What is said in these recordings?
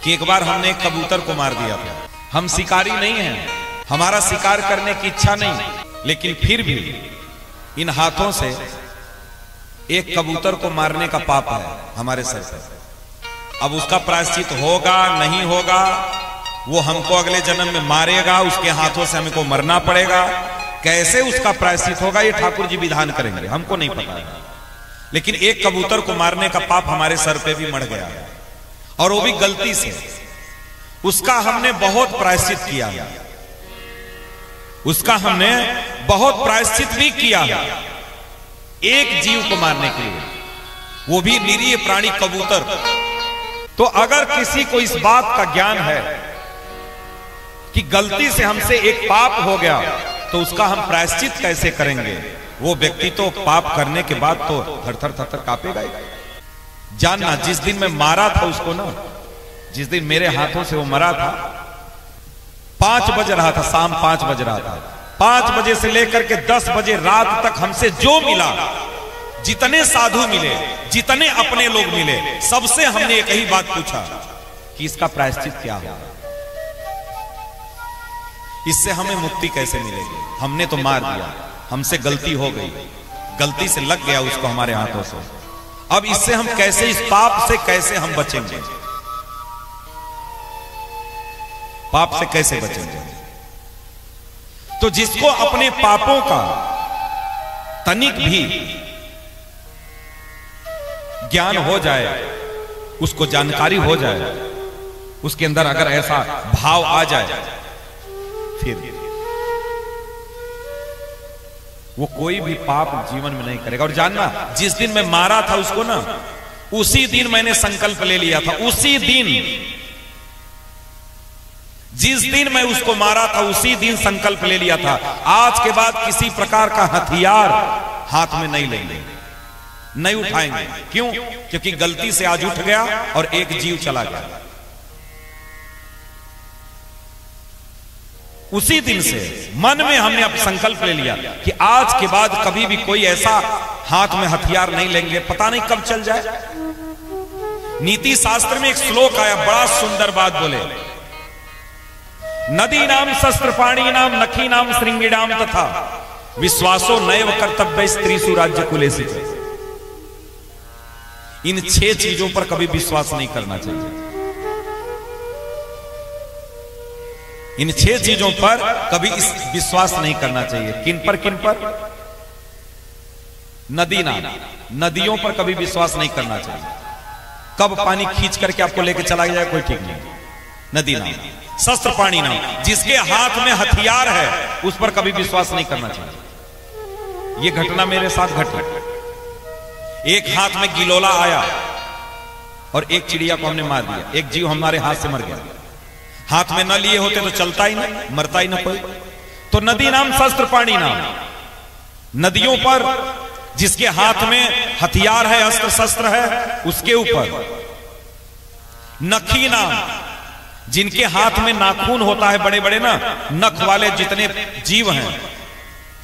कि एक बार हमने एक कबूतर को मार दिया था। हम शिकारी नहीं हैं, हमारा शिकार करने की इच्छा नहीं, लेकिन फिर भी इन हाथों से एक कबूतर को मारने का पाप है हमारे सर पर। अब उसका प्रायश्चित होगा नहीं होगा, वो हमको अगले जन्म में मारेगा, उसके हाथों से हमको मरना पड़ेगा। कैसे उसका प्रायश्चित होगा ये ठाकुर जी विधान करेंगे, हमको नहीं पता है। लेकिन एक कबूतर को मारने का पाप हमारे सर पे भी मड़ गया, और वो भी गलती से। उसका हमने बहुत प्रायश्चित किया, उसका हमने बहुत प्रायश्चित भी किया एक जीव को मारने के लिए, वो भी निरीह प्राणी कबूतर। तो अगर किसी को इस बात का ज्ञान है कि गलती से हमसे एक पाप हो गया, तो उसका हम प्रायश्चित कैसे करेंगे? वो व्यक्ति तो पाप करने के बाद तो थर थर कांपेगा। जानना, जिस दिन मैं मारा था उसको ना, जिस दिन मेरे हाथों से वो मरा था, 5 बज रहा था, शाम 5 बज रहा था। 5 बजे से लेकर के 10 बजे रात तक हमसे जो मिला, जितने साधु मिले, जितने अपने लोग मिले, सबसे हमने एक ही बात पूछा कि इसका प्रायश्चित क्या होगा, इससे हमें मुक्ति कैसे मिलेगी? हमने तो मार दिया, हमसे गलती हो गई, गलती से लग गया उसको हमारे हाथों से। अब इससे हम कैसे, इस पाप से कैसे हम बचेंगे? पाप से कैसे बचेंगे? तो जिसको अपने पापों का तनिक भी ज्ञान हो जाए, उसको जानकारी हो जाए, उसके अंदर अगर ऐसा भाव आ जाए, फिर वो कोई भी पाप जीवन में नहीं करेगा। और जानना, जिस दिन मैं मारा था उसको ना, उसी दिन मैंने संकल्प ले लिया था, उसी दिन, जिस दिन मैं उसको मारा था उसी दिन संकल्प ले लिया था, आज के बाद किसी प्रकार का हथियार हाथ में नहीं लेंगे, नहीं उठाएंगे। क्यों? क्योंकि गलती से आज उठ गया और एक जीव चला गया। उसी दिन से मन में हमने अब संकल्प ले लिया कि आज के बाद कभी भी कोई ऐसा हाथ में हथियार नहीं लेंगे, पता नहीं कब चल जाए। नीति शास्त्र में एक श्लोक आया, बड़ा सुंदर बात बोले, नदी नाम शस्त्रपाणी नाम नखी नाम श्रृंगिणाम तथा विश्वासो नैव कर्तव्य स्त्रीसु राज्य कुलेषु। इन 6 चीजों पर कभी विश्वास नहीं करना चाहिए। इन 6 चीजों पर कभी विश्वास नहीं करना चाहिए। किन पर? किन पर? नदी नाम, नदियों पर कभी विश्वास नहीं करना चाहिए। कब पानी खींच करके आपको लेके चला जाए कोई ठीक नहीं। नदी नाम, शस्त्रपाणी नाम, जिसके हाथ में हथियार है उस पर कभी विश्वास नहीं करना चाहिए। यह घटना मेरे साथ घटी। एक हाथ में गिलोला आया और एक चिड़िया को हमने मार दिया, एक जीव हमारे हाथ से मर गया। हाथ में न लिए होते तो चलता ही नहीं, मरता ही ना कोई। तो नदी नाम शस्त्रपाणी नाम, नदियों पर जिसके हाथ में हथियार है, अस्त्र शस्त्र है, उसके ऊपर। नखी नाम, जिनके हाथ में नाखून होता है, बड़े बड़े ना नख वाले जितने जीव हैं,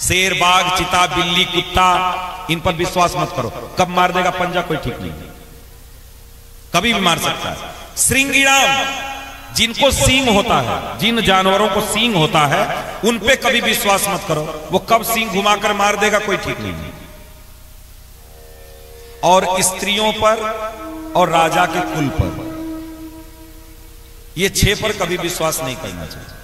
शेर, बाघ, चीता, बिल्ली, कुत्ता, इन पर विश्वास मत करो। कब मार देगा पंजा कोई ठीक नहीं, कभी भी मार सकता है। श्रृंगिणाम, जिनको सींग होता है, जिन जानवरों को सींग होता है, उन पे कभी विश्वास मत करो, वो कब सींग घुमाकर मार देगा कोई ठीक नहीं। और स्त्रियों पर और राजा के कुल पर, ये 6 पर कभी विश्वास नहीं करना चाहिए।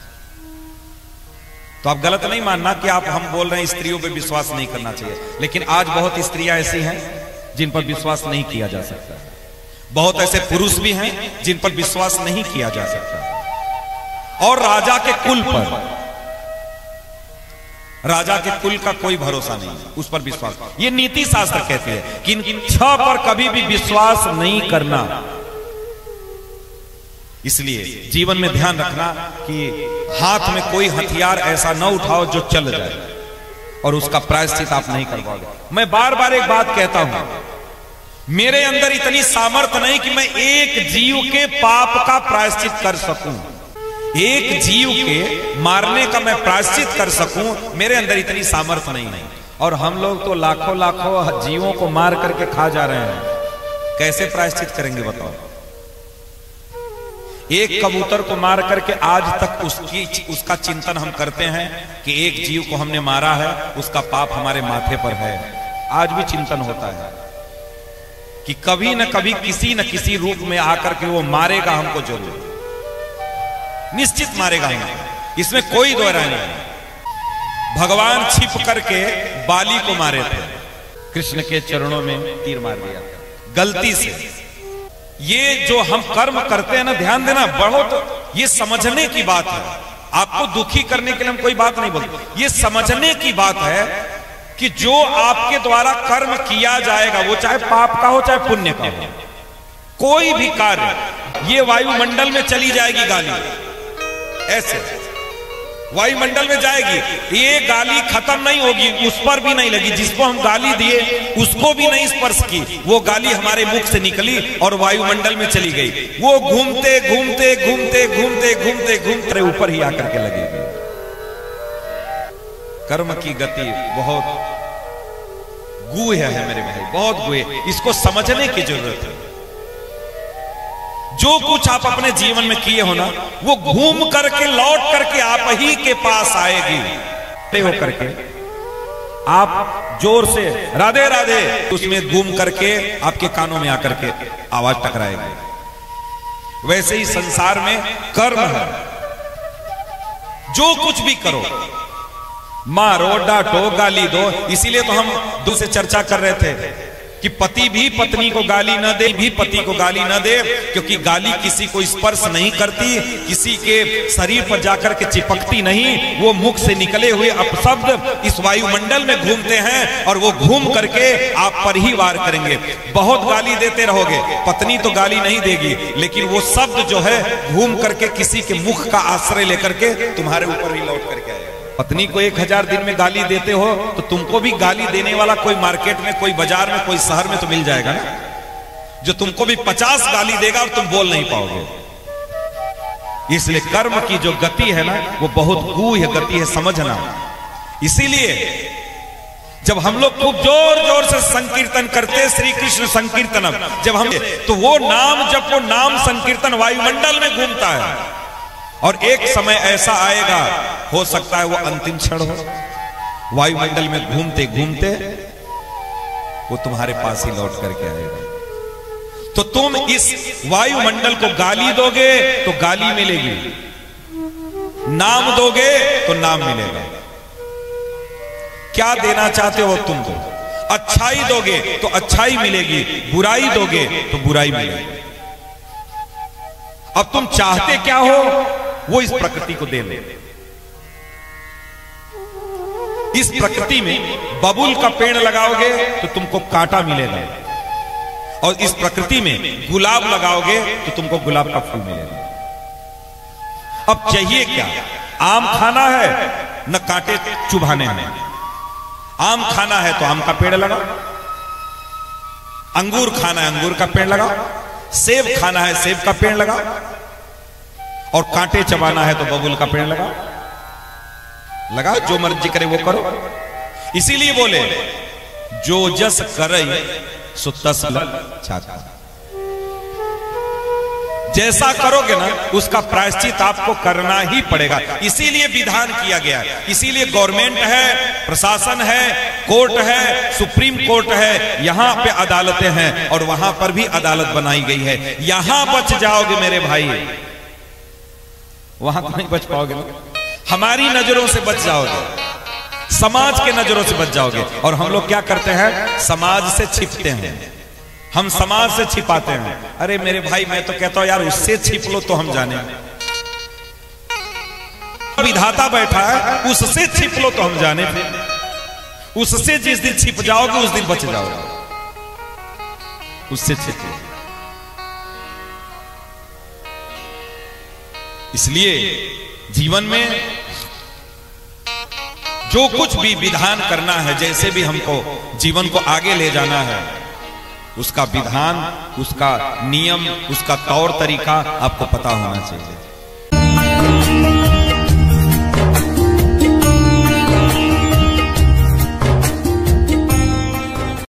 तो आप गलत नहीं मानना कि आप, हम बोल रहे हैं स्त्रियों पे विश्वास नहीं करना चाहिए, लेकिन आज बहुत स्त्रियां ऐसी हैं जिन पर विश्वास नहीं किया जा सकता। बहुत ऐसे पुरुष भी हैं जिन पर विश्वास नहीं किया जा सकता। और राजा के कुल पर, राजा के कुल का कोई भरोसा नहीं, उस पर विश्वास। ये नीति शास्त्र कहती है कि इन 6 पर कभी भी विश्वास नहीं करना। इसलिए जीवन में ध्यान रखना कि हाथ में कोई हथियार ऐसा न उठाओ जो चल जाए, और उसका प्रायश्चित आप नहीं कर पाओगे। मैं बार बार एक बात कहता हूं, मेरे अंदर इतनी सामर्थ्य नहीं कि मैं एक जीव के पाप का प्रायश्चित कर सकूं, एक जीव के मारने का मैं प्रायश्चित कर सकूं, मेरे अंदर इतनी सामर्थ्य नहीं। और हम लोग तो लाखों लाखों जीवों को मार करके खा जा रहे हैं, कैसे प्रायश्चित करेंगे बताओ? एक कबूतर को मार करके आज तक उसका चिंतन हम करते हैं कि एक जीव को हमने मारा है, उसका पाप हमारे माथे पर है। आज भी चिंतन होता है कि कभी न कभी किसी न किसी रूप में आकर के वो मारेगा हमको, जरूर निश्चित मारेगा हमको, इसमें कोई दो राय नहीं। भगवान छिप करके बाली को मारे थे, कृष्ण के चरणों में तीर मार दिया गलती से। ये जो हम कर्म करते हैं ना, ध्यान देना, बहुत ये समझने की बात है। आपको दुखी करने के लिए हम कोई बात नहीं बोलते, ये समझने की बात है कि जो आपके द्वारा कर्म किया जाएगा, वो चाहे पाप का हो चाहे पुण्य का हो, कोई भी कार्य, ये वायुमंडल में चली जाएगी गाली, ऐसे वायुमंडल में जाएगी। ये गाली खत्म नहीं होगी, उस पर भी नहीं लगी, जिसको हम गाली दिए उसको भी नहीं स्पर्श की, वो गाली हमारे मुख से निकली और वायुमंडल में चली गई। वो घूमते घूमते घूमते घूमते घूमते घूमते ऊपर ही आकर के लगेगी। कर्म की गति बहुत गूढ़ है मेरे भाई, बहुत गूढ़, इसको समझने की जरूरत है। जो कुछ आप अपने जीवन में किए हो ना, वो घूम करके लौट करके आप ही के पास आएगी। हो करके आप जोर से राधे राधे, उसमें घूम करके आपके कानों में आकर के आवाज टकराएगी। वैसे ही संसार में कर्म है, जो कुछ भी करो, मारो डांटो गाली दो। इसीलिए तो हम दूसरे चर्चा कर रहे थे कि पति भी पत्नी को गाली न दे, भी पति को गाली न दे, क्योंकि गाली किसी को स्पर्श नहीं करती, किसी के शरीर पर जाकर के चिपकती नहीं, वो मुख से निकले हुए अपशब्द इस वायुमंडल में घूमते हैं और वो घूम करके आप पर ही वार करेंगे। बहुत गाली देते रहोगे, पत्नी तो गाली नहीं देगी, लेकिन वो शब्द जो है घूम करके किसी के मुख का आश्रय लेकर के तुम्हारे ऊपर ही लौट करके आएगा। पत्नी को 1000 दिन में गाली देते हो तो तुमको भी गाली देने वाला कोई मार्केट में, कोई बाजार में, कोई शहर में तो मिल जाएगा ना, जो तुमको भी 50 गाली देगा और तुम बोल नहीं पाओगे। इसलिए कर्म की जो गति है ना, वो बहुत गूढ़ गति है, समझना। इसीलिए जब हम लोग खूब जोर जोर से संकीर्तन करते, श्री कृष्ण संकीर्तनम, जब हम, तो वो नाम, जब वो नाम संकीर्तन वायुमंडल में घूमता है, और एक समय ऐसा आएगा, हो सकता है वो अंतिम क्षण हो, वायुमंडल में घूमते घूमते वो तुम्हारे पास ही लौट करके आएगा। तो तुम इस वायुमंडल को गाली दोगे तो गाली मिलेगी, नाम दोगे तो नाम मिलेगा। क्या देना चाहते हो तुम दो, अच्छाई दोगे तो अच्छाई मिलेगी, बुराई दोगे तो बुराई मिलेगी। अब तुम चाहते क्या हो, वो इस प्रकृति को दे ले। इस प्रकृति में बबूल का पेड़ लगाओगे तो तुमको कांटा मिलेगा, और इस प्रकृति में गुलाब लगाओगे तो तुमको गुलाब का फूल मिलेगा। अब चाहिए क्या? आम खाना है, न कांटे चुभाने हैं। आम खाना है तो आम का पेड़ लगाओ, अंगूर खाना है अंगूर का पेड़ लगाओ, सेब खाना है सेब का पेड़ लगाओ, और कांटे चबाना है तो बबूल का पेड़ लगाओ। लगाओ, जो मर्जी करे वो करो। इसीलिए बोले जो जस करे सो तस चाहता। जैसा करोगे ना उसका प्रायश्चित आपको करना ही पड़ेगा। इसीलिए विधान किया गया है, इसीलिए गवर्नमेंट है, प्रशासन है, कोर्ट है, सुप्रीम कोर्ट है, यहां पे अदालतें हैं और वहां पर भी अदालत बनाई गई है। यहां बच जाओगे मेरे भाई, वहां तो नहीं बच पाओगे ना। हमारी नजरों से बच जाओगे, समाज के नजरों से बच जाओगे। और हम लोग क्या करते हैं, समाज से छिपते हैं, हम समाज से छिपाते हैं। अरे मेरे भाई, मैं तो कहता हूं यार उससे छिप लो तो हम जाने, विधाता बैठा है उससे छिप लो तो हम जाने। उससे जिस दिन छिप जाओगे उस दिन बच जाओगे, उससे छिप लो। इसलिए जीवन में जो कुछ भी विधान करना है, जैसे भी हमको जीवन को आगे ले जाना है, उसका विधान, उसका नियम, उसका तौर तरीका आपको पता होना चाहिए।